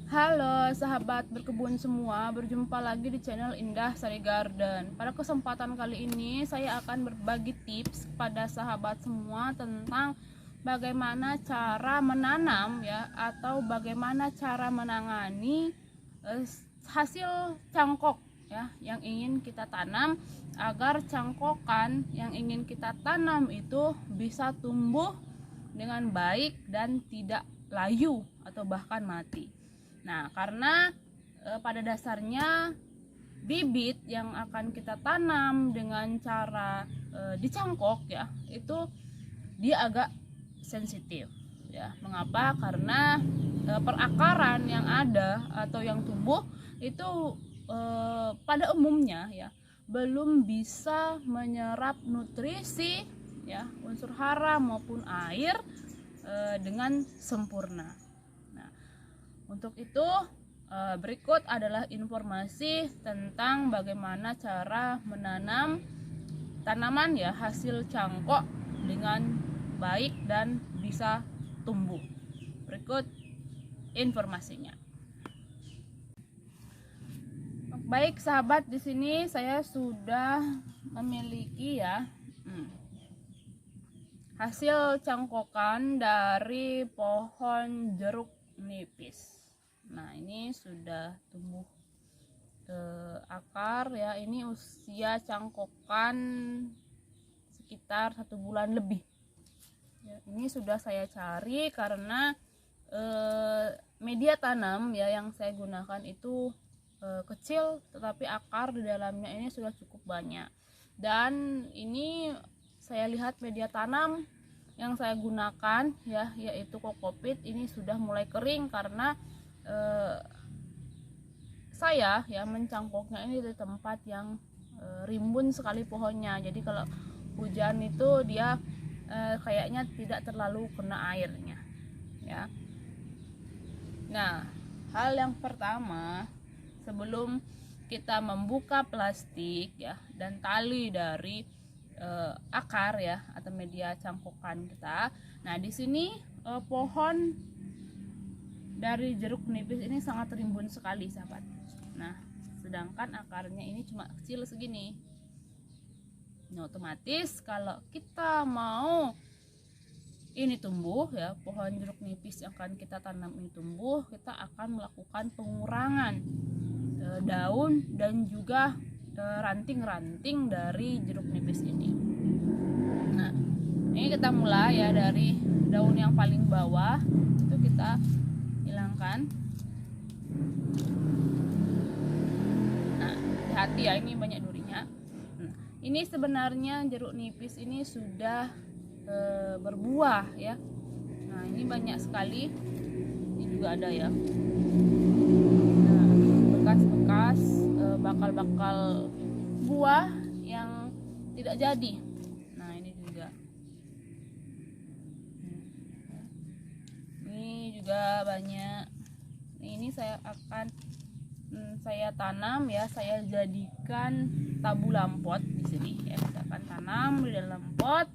Halo sahabat berkebun semua, berjumpa lagi di channel Indah Sari Garden. Pada kesempatan kali ini saya akan berbagi tips kepada sahabat semua tentang bagaimana cara menanam ya, atau bagaimana cara menangani hasil cangkok ya yang ingin kita tanam, agar cangkokan yang ingin kita tanam itu bisa tumbuh dengan baik dan tidak layu atau bahkan mati. Nah, karena pada dasarnya bibit yang akan kita tanam dengan cara dicangkok ya, itu dia agak sensitif ya. Mengapa? Karena perakaran yang ada atau yang tumbuh itu pada umumnya ya belum bisa menyerap nutrisi ya, unsur hara maupun air dengan sempurna. Untuk itu berikut adalah informasi tentang bagaimana cara menanam tanaman ya hasil cangkok dengan baik dan bisa tumbuh. Berikut informasinya. Baik sahabat, di sini saya sudah memiliki ya hasil cangkokan dari pohon jeruk nipis. Nah, ini sudah tumbuh akar ya. Ini usia cangkokan sekitar 1 bulan lebih ya. Ini sudah saya cari karena media tanam ya yang saya gunakan itu kecil, tetapi akar di dalamnya ini sudah cukup banyak. Dan ini saya lihat media tanam yang saya gunakan ya, yaitu kokopit, ini sudah mulai kering karena saya ya mencangkoknya ini di tempat yang rimbun sekali pohonnya. Jadi kalau hujan itu dia kayaknya tidak terlalu kena airnya ya. Nah, hal yang pertama sebelum kita membuka plastik ya dan tali dari akar ya atau media cangkokan kita. Nah, di sini pohon dari jeruk nipis ini sangat rimbun sekali sahabat. Nah, sedangkan akarnya ini cuma kecil segini. Nah, otomatis kalau kita mau ini tumbuh ya, pohon jeruk nipis yang akan kita tanam ini tumbuh, kita akan melakukan pengurangan daun dan juga ranting-ranting dari jeruk nipis ini. Nah, ini kita mulai ya dari daun yang paling bawah, itu kita hilangkan. Nah, hati-hati ya, ini banyak durinya. Ini sebenarnya jeruk nipis ini sudah berbuah ya. Nah, ini banyak sekali. Ini juga ada ya. Nah, bekas-bekas bakal-bakal buah yang tidak jadi. Nah, ini juga. Ini juga banyak. Ini saya akan saya tanam ya, saya jadikan tabu lampot di sini ya. Kita akan tanam di dalam pot.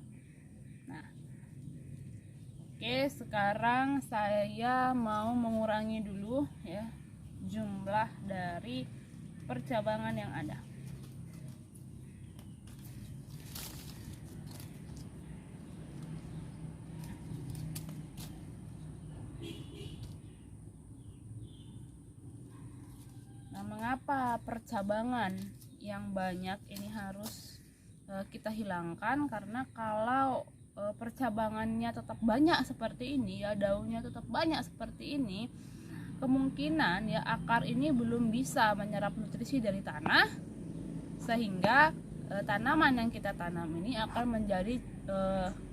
Nah, oke, sekarang saya mau mengurangi dulu ya jumlah dari percabangan yang ada. Nah, mengapa percabangan yang banyak ini harus kita hilangkan? Karena kalau percabangannya tetap banyak seperti ini ya, daunnya tetap banyak seperti ini, kemungkinan ya akar ini belum bisa menyerap nutrisi dari tanah, sehingga tanaman yang kita tanam ini akan menjadi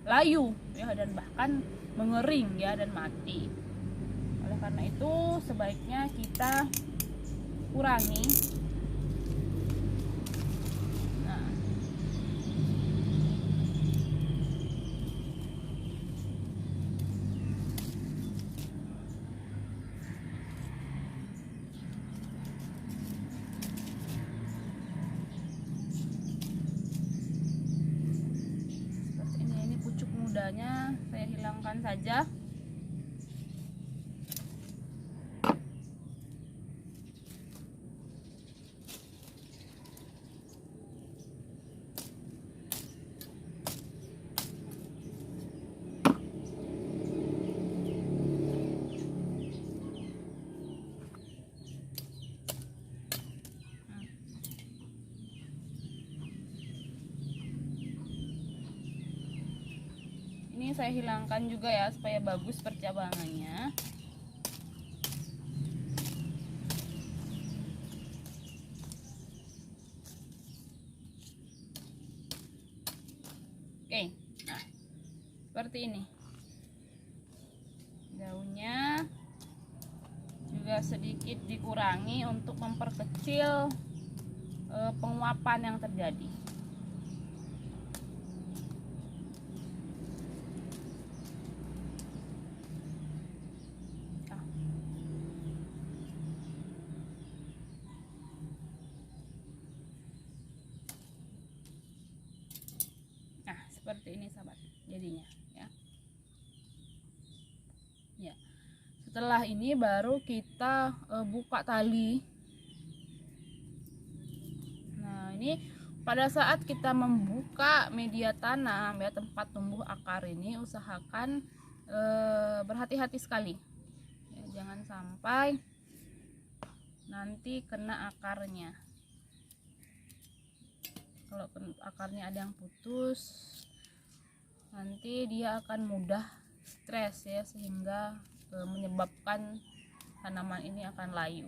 layu ya, dan bahkan mengering ya dan mati. Oleh karena itu sebaiknya kita kurangi. Nah, seperti ini pucuk mudanya saya hilangkan saja. saya hilangkan juga ya supaya bagus percabangannya. Oke, nah seperti ini. Daunnya juga sedikit dikurangi untuk memperkecil penguapan yang terjadi. Nah, seperti ini sahabat jadinya ya. Ya. Setelah ini baru kita buka tali. Nah, ini pada saat kita membuka media tanam ya, tempat tumbuh akar ini, usahakan berhati-hati sekali ya, jangan sampai nanti kena akarnya. Kalau akarnya ada yang putus, nanti dia akan mudah stres ya, sehingga menyebabkan tanaman ini akan layu.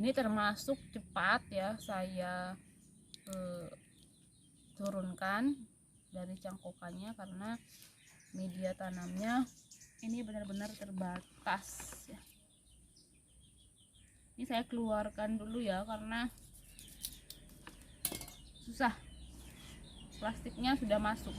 Ini termasuk cepat ya saya turunkan dari cangkokannya, karena media tanamnya ini benar-benar terbatas ya. Ini saya keluarkan dulu ya, karena susah, plastiknya sudah masuk.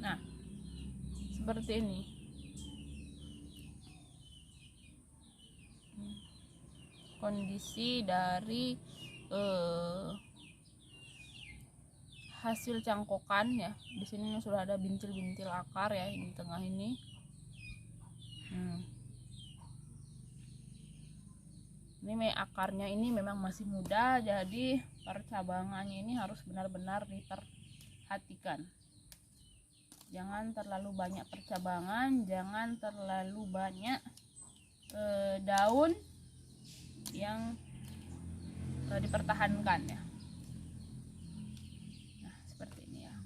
Nah, seperti ini. Kondisi dari hasil cangkokan ya. Di sini sudah ada bintil-bintil akar ya, di tengah ini. Ini akarnya ini memang masih muda, jadi percabangannya ini harus benar-benar diperhatikan. Jangan terlalu banyak percabangan, jangan terlalu banyak daun yang dipertahankan ya. Nah, seperti ini ya.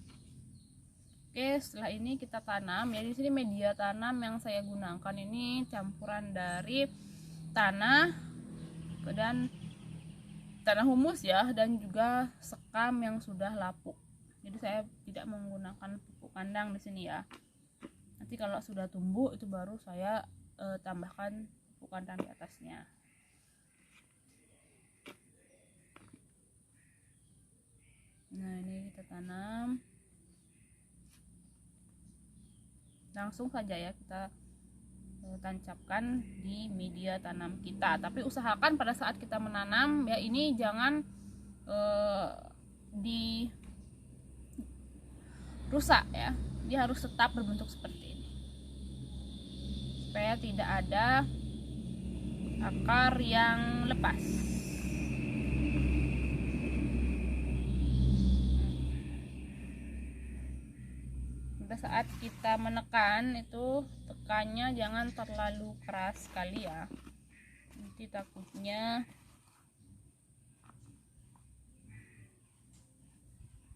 Oke, setelah ini kita tanam ya. Di sini media tanam yang saya gunakan ini campuran dari tanah dan tanah humus ya, dan juga sekam yang sudah lapuk. Jadi saya tidak menggunakan pupuk kandang di sini ya. Nanti kalau sudah tumbuh itu baru saya tambahkan pupuk kandang di atasnya. Nah, ini kita tanam. Langsung saja ya kita tancapkan di media tanam kita. Tapi usahakan pada saat kita menanam ya, ini jangan dirusak ya. Dia harus tetap berbentuk seperti ini, supaya tidak ada akar yang lepas. Pada saat kita menekan itu, tekannya jangan terlalu keras sekali ya, nanti takutnya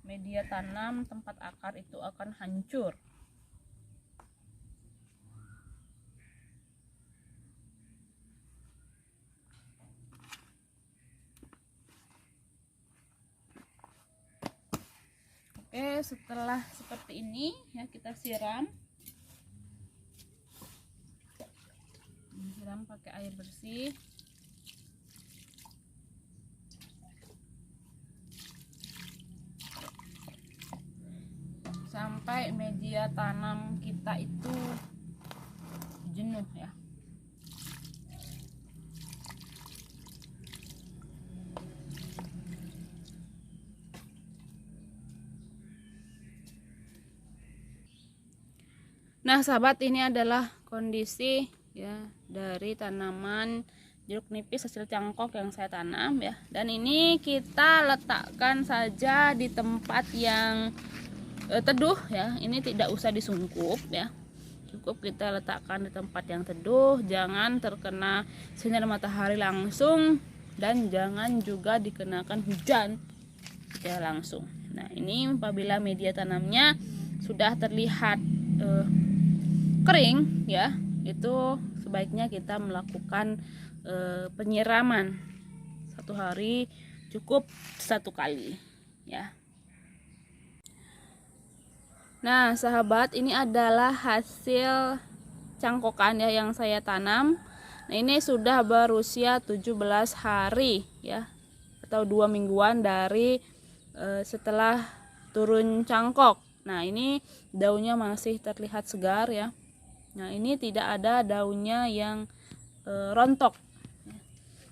media tanam tempat akar itu akan hancur. Oke, setelah seperti ini ya, kita siram pakai air bersih. Sampai media tanam kita kita itu jenuh ya. Nah sahabat, ini adalah kondisi ya dari tanaman jeruk nipis hasil cangkok yang saya tanam ya. Dan ini kita letakkan saja di tempat yang teduh ya. Ini tidak usah disungkup ya. Cukup kita letakkan di tempat yang teduh, jangan terkena sinar matahari langsung dan jangan juga dikenakan hujan ya langsung. Nah ini apabila media tanamnya sudah terlihat kering ya, itu sebaiknya kita melakukan penyiraman 1 hari cukup 1 kali ya. Nah sahabat, ini adalah hasil cangkokan ya yang saya tanam. Nah ini sudah berusia 17 hari ya, atau 2 mingguan dari setelah turun cangkok. Nah ini daunnya masih terlihat segar ya. Nah ini tidak ada daunnya yang rontok.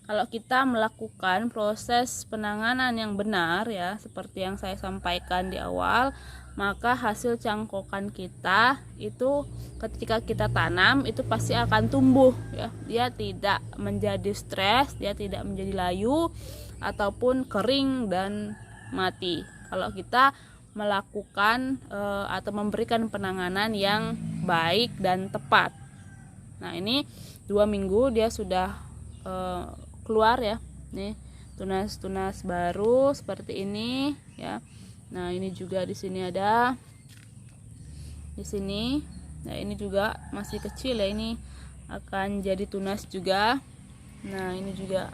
Kalau kita melakukan proses penanganan yang benar ya, seperti yang saya sampaikan di awal, maka hasil cangkokan kita itu ketika kita tanam itu pasti akan tumbuh ya. Dia tidak menjadi stres, dia tidak menjadi layu ataupun kering dan mati. Kalau kita melakukan atau memberikan penanganan yang baik dan tepat. Nah ini 2 minggu dia sudah keluar ya. Nih tunas-tunas baru seperti ini ya. Nah ini juga di sini ada, di sini. Nah ini juga masih kecil ya, ini akan jadi tunas juga. Nah ini juga.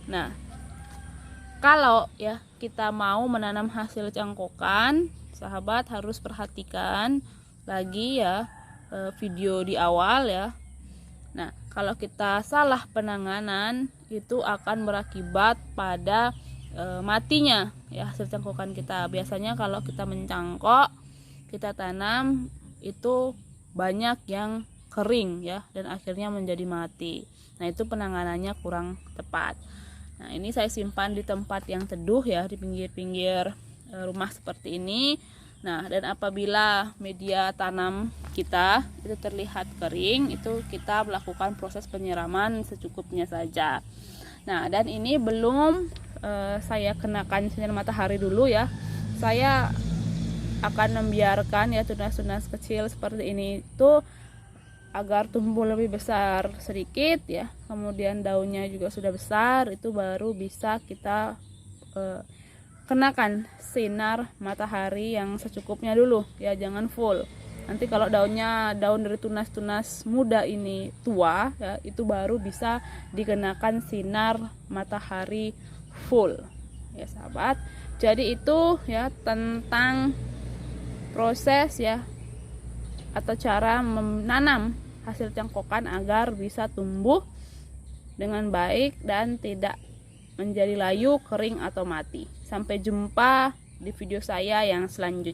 Nah kalau ya kita mau menanam hasil cangkokan, sahabat harus perhatikan lagi ya video di awal ya. Nah kalau kita salah penanganan itu akan berakibat pada matinya ya hasil cangkokan kita. Biasanya kalau kita mencangkok, kita tanam itu banyak yang kering ya dan akhirnya menjadi mati. Nah itu penanganannya kurang tepat. Nah ini saya simpan di tempat yang teduh ya, di pinggir-pinggir rumah seperti ini. Nah dan apabila media tanam kita itu terlihat kering, itu kita melakukan proses penyiraman secukupnya saja. Nah dan ini belum saya kenakan sinar matahari dulu ya. Saya akan membiarkan ya tunas-tunas kecil seperti ini itu agar tumbuh lebih besar sedikit ya, kemudian daunnya juga sudah besar, itu baru bisa kita kenakan sinar matahari yang secukupnya dulu ya, jangan full. Nanti kalau daun dari tunas-tunas muda ini tua ya, itu baru bisa dikenakan sinar matahari full ya sahabat. Jadi itu ya tentang proses ya atau cara menanam hasil cangkokan agar bisa tumbuh dengan baik dan tidak menjadi layu, kering atau mati. Sampai jumpa di video saya yang selanjutnya.